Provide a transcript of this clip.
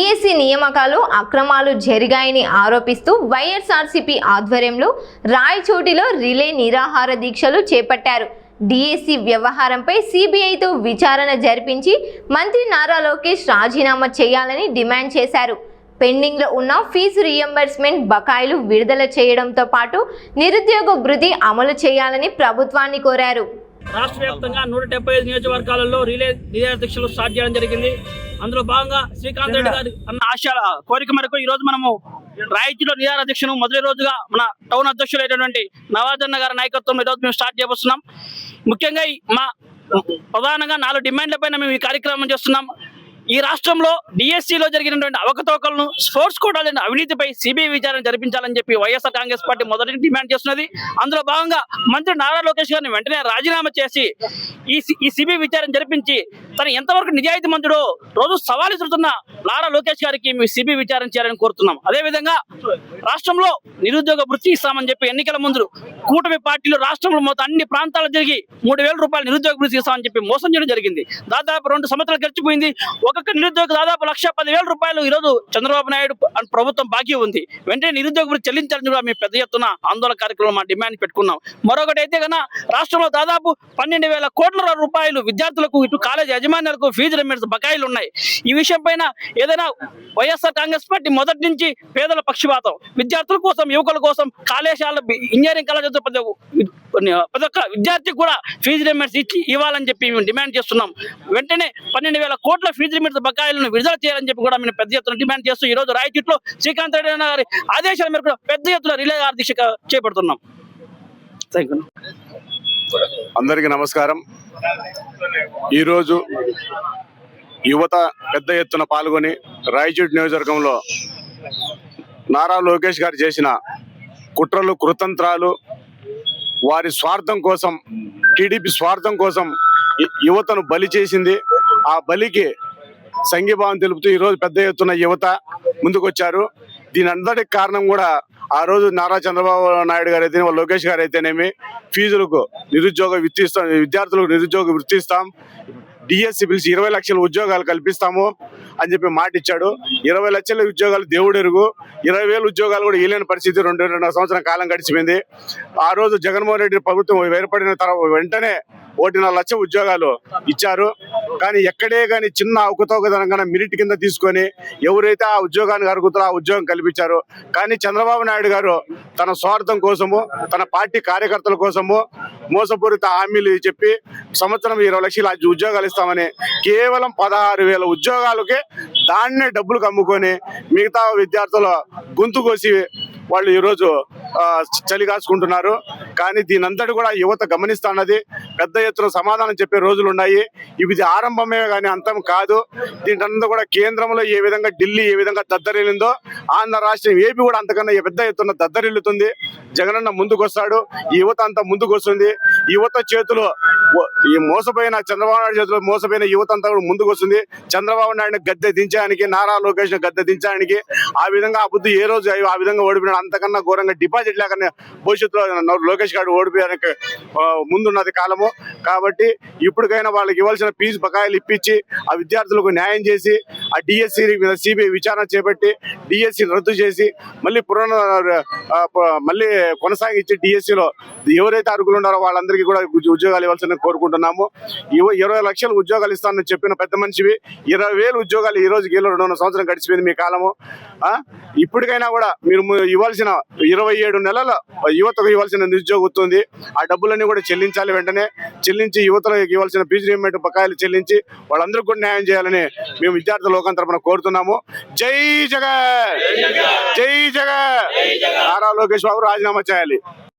DSC నియామకాలు అక్రమాలు జరిగాయని ఆరోపిస్తూ వైఎస్ఆర్సీపీ ఆధ్వర్యంలో రాయచోటిలో రిలే నిరాహార దీక్షలు చేపట్టారు. డిఎస్సి వ్యవహారంపై సిబిఐతో విచారణ జరిపించి మంత్రి నారా లోకేష్ రాజీనామా చేయాలని డిమాండ్ చేశారు. పెండింగ్లో ఉన్న ఫీజు రీయింబర్స్మెంట్ బకాయిలు విడుదల చేయడంతో పాటు నిరుద్యోగ భృతి అమలు చేయాలని ప్రభుత్వాన్ని కోరారు. రాష్ట్ర వ్యాప్తంగా 175 నియోజకవర్గాలలో రిలే నిరాహార దీక్షలు స్టార్ట్ చేయడం జరిగింది. అందులో భాగంగా శ్రీకాంత్ రెడ్డి గారి అన్న ఆశల కోరిక మేరకు ఈ రోజు మనము రాయచూటిలో నిరాహార దీక్షను మొదటి రోజుగా మన టౌన్ అధ్యక్షులైనటువంటి నవాజన్న గారి నాయకత్వంలో ఈరోజు మేము స్టార్ట్ చేయబోతున్నాం. ముఖ్యంగా మా ప్రధానంగా 4 డిమాండ్లపైన మేము ఈ కార్యక్రమం చేస్తున్నాం. ఈ రాష్ట్రంలో డిఎస్సిలో జరిగినటువంటి అవకతవకలను, స్పోర్ట్స్ కోటాల అవినీతిపై సిబిఐ విచారణ జరిపించాలని చెప్పి వైఎస్ఆర్ కాంగ్రెస్ పార్టీ మొదటి డిమాండ్ చేస్తున్నది. అందులో భాగంగా మంత్రి నారా లోకేష్ గారిని వెంటనే రాజీనామా చేసి ఈ సిబిఐ విచారణ జరిపించి తను ఎంతవరకు నిజాయితీ మంత్రుడో రోజు సవాల్ ఇస్తున్న నారా లోకేష్ గారికి మేము సిబిఐ విచారణ చేయాలని కోరుతున్నాం. అదేవిధంగా రాష్ట్రంలో నిరుద్యోగ వృత్తి ఇస్తామని చెప్పి ఎన్నికల ముందు కూటమి పార్టీలు రాష్ట్రంలో మొత్తం అన్ని ప్రాంతాలు తిరిగి 3,000 రూపాయలు నిరుద్యోగ వృత్తి ఇస్తామని చెప్పి మోసం చేయడం జరిగింది. దాదాపు 2 సంవత్సరాలు గడిచిపోయింది. ఒక్కొక్క నిరుద్యోగ దాదాపు 1,10,000 రూపాయలు ఈ రోజు చంద్రబాబు నాయుడు ప్రభుత్వం బాకీ ఉంది. వెంటనే నిరుద్యోగ వృత్తి చెల్లించాలని కూడా మేము పెద్ద ఎత్తున ఆందోళన కార్యక్రమం మా డిమాండ్ పెట్టుకున్నాం. మరొకటి అయితే కన్నా రాష్ట్రంలో దాదాపు 12,000 కోట్ల రూపాయలు విద్యార్థులకు, ఇటు కాలేజ్ యాజమాన్యాలకు ఫీజు రిమెంట్స్ బకాయిలు ఉన్నాయి. ఈ విషయం పైన ఏదైనా వైఎస్ఆర్ కాంగ్రెస్ పార్టీ మొదటి నుంచి పేదల పక్షపాతం, విద్యార్థుల కోసం, యువకుల కోసం, కళాశాల ఇంజనీరింగ్ కళాశాల ప్రతి ఒక్క విద్యార్థికి కూడా ఫీజు రిమెంట్స్ ఇవ్వాలని చెప్పి మేము డిమాండ్ చేస్తున్నాం. వెంటనే 12,000 కోట్ల ఫీజు రిమెంట్స్ బకాయిలను విడుదల చేయాలని చెప్పి కూడా మేము పెద్ద ఎత్తున డిమాండ్ చేస్తూ ఈ రోజు రాయచూటిలో శ్రీకాంత్ రెడ్డి గారి ఆదేశాల మేరకు పెద్ద ఎత్తున రిలే దీక్ష చేపడుతున్నాం. అందరికీ నమస్కారం. ఈరోజు యువత పెద్ద ఎత్తున పాల్గొని రాయచూటి నియోజకవర్గంలో నారా లోకేష్ గారు చేసిన కుట్రలు, కుతంత్రాలు, వారి స్వార్థం కోసం, టీడీపీ స్వార్థం కోసం యువతను బలి చేసింది. ఆ బలికి సంఘీభావం తెలుపుతూ ఈరోజు పెద్ద ఎత్తున యువత ముందుకొచ్చారు. దీని అందరికి కారణం కూడా ఆ రోజు నారా చంద్రబాబు నాయుడు గారు అయితే, లోకేష్ గారు అయితేనేమి ఫీజులకు నిరుద్యోగ వృత్తి ఇస్తాం, విద్యార్థులకు నిరుద్యోగ వృత్తి ఇస్తాం, డిఎస్సి పిలిచి 20 లక్షల ఉద్యోగాలు కల్పిస్తాము అని చెప్పి మాట ఇచ్చాడు. 20 లక్షల ఉద్యోగాలు దేవుడెరుగు, 20,000 ఉద్యోగాలు కూడా ఇవ్వలేని పరిస్థితి 2 సంవత్సరం కాలం గడిచిపోయింది. ఆ రోజు జగన్మోహన్ రెడ్డి ప్రభుత్వం ఏర్పడిన తర్వాత వెంటనే 1.5 లక్షల ఉద్యోగాలు ఇచ్చారు. కానీ ఎక్కడే కానీ చిన్న అవకతవకగా మెరిట్ కింద తీసుకొని ఎవరైతే ఆ ఉద్యోగానికి అర్హుతారో ఆ ఉద్యోగం కల్పించారు. కానీ చంద్రబాబు నాయుడు గారు తన స్వార్థం కోసము, తన పార్టీ కార్యకర్తల కోసము మోసపూరిత హామీలు చెప్పి సంవత్సరం 20 లక్షల ఉద్యోగాలు ఇస్తామని కేవలం 16,000 ఉద్యోగాలకే దాన్నే డబ్బులు కమ్ముకొని మిగతా విద్యార్థుల గొంతు కోసి వాళ్ళు ఈరోజు చలి కాచుకుంటున్నారు. కానీ దీనంతటి కూడా యువత గమనిస్తున్నది. పెద్ద ఎత్తున సమాధానం చెప్పే రోజులు ఉన్నాయి. ఇది ఆరంభమే కానీ అంతం కాదు. దీంట్లో కూడా కేంద్రంలో ఏ విధంగా ఢిల్లీ ఏ విధంగా దద్దరిల్లిందో ఆంధ్ర రాష్ట్రం ఏపీ కూడా అంతకన్నా పెద్ద ఎత్తున దద్దరిల్లుతుంది. జగనన్న ముందుకు వస్తాడు, ఈ యువత అంతా ముందుకు వస్తుంది. యువత చేతిలో ఈ మోసపోయిన చంద్రబాబు నాయుడు చేతిలో మోసపోయిన యువత అంతా కూడా ముందుకు వస్తుంది. చంద్రబాబు నాయుడు గద్దె దించడానికి, నారా లోకేష్ గద్దె దించడానికి ఆ విధంగా ఆ బుద్ధి ఏ రోజు ఆ విధంగా ఓడిపోయినాడు. అంతకన్నా ఘోరంగా డిపాజిట్ లేకనే భవిష్యత్తులో లోకేష్ గారు ఓడిపోయానికి ముందున్నది కాలము. కాబట్టి ఇప్పటికైనా వాళ్ళకి ఇవ్వాల్సిన ఫీజు బకాయిలు ఇప్పించి ఆ విద్యార్థులకు న్యాయం చేసి ఆ డిఎస్సి మీద సిబిఐ విచారణ చేపట్టి డిఎస్సి రద్దు చేసి మళ్ళీ కొనసాగించి డిఎస్సిలో ఎవరైతే అర్హులు ఉన్నారో వాళ్ళందరికీ కూడా ఉద్యోగాలు ఇవ్వాల్సిన కోరుకుంటున్నాము. 20 లక్షల ఉద్యోగాలు ఇస్తానని చెప్పిన పెద్ద మనిషివి 20,000 ఉద్యోగాలు ఈ రోజు 2 సంవత్సరం గడిచిపోయింది మీ కాలము. ఇప్పటికైనా కూడా మీరు ఇవ్వాల్సిన 27 నెలల యువతకు ఇవ్వాల్సిన నిరుద్యోగ వస్తుంది. ఆ డబ్బులన్నీ కూడా చెల్లించాలి. వెంటనే చెల్లించి యువతలకు ఇవ్వాల్సిన ఫీజు రీయింబర్స్మెంట్ బకాయిలు చెల్లించి వాళ్ళందరికీ కూడా న్యాయం చేయాలని మేము విద్యార్థుల లోకం తరపున కోరుతున్నాము. జై జగన్, జై జగన్. నారా లోకేష్ బాబు రాజీనామా చేయాలి.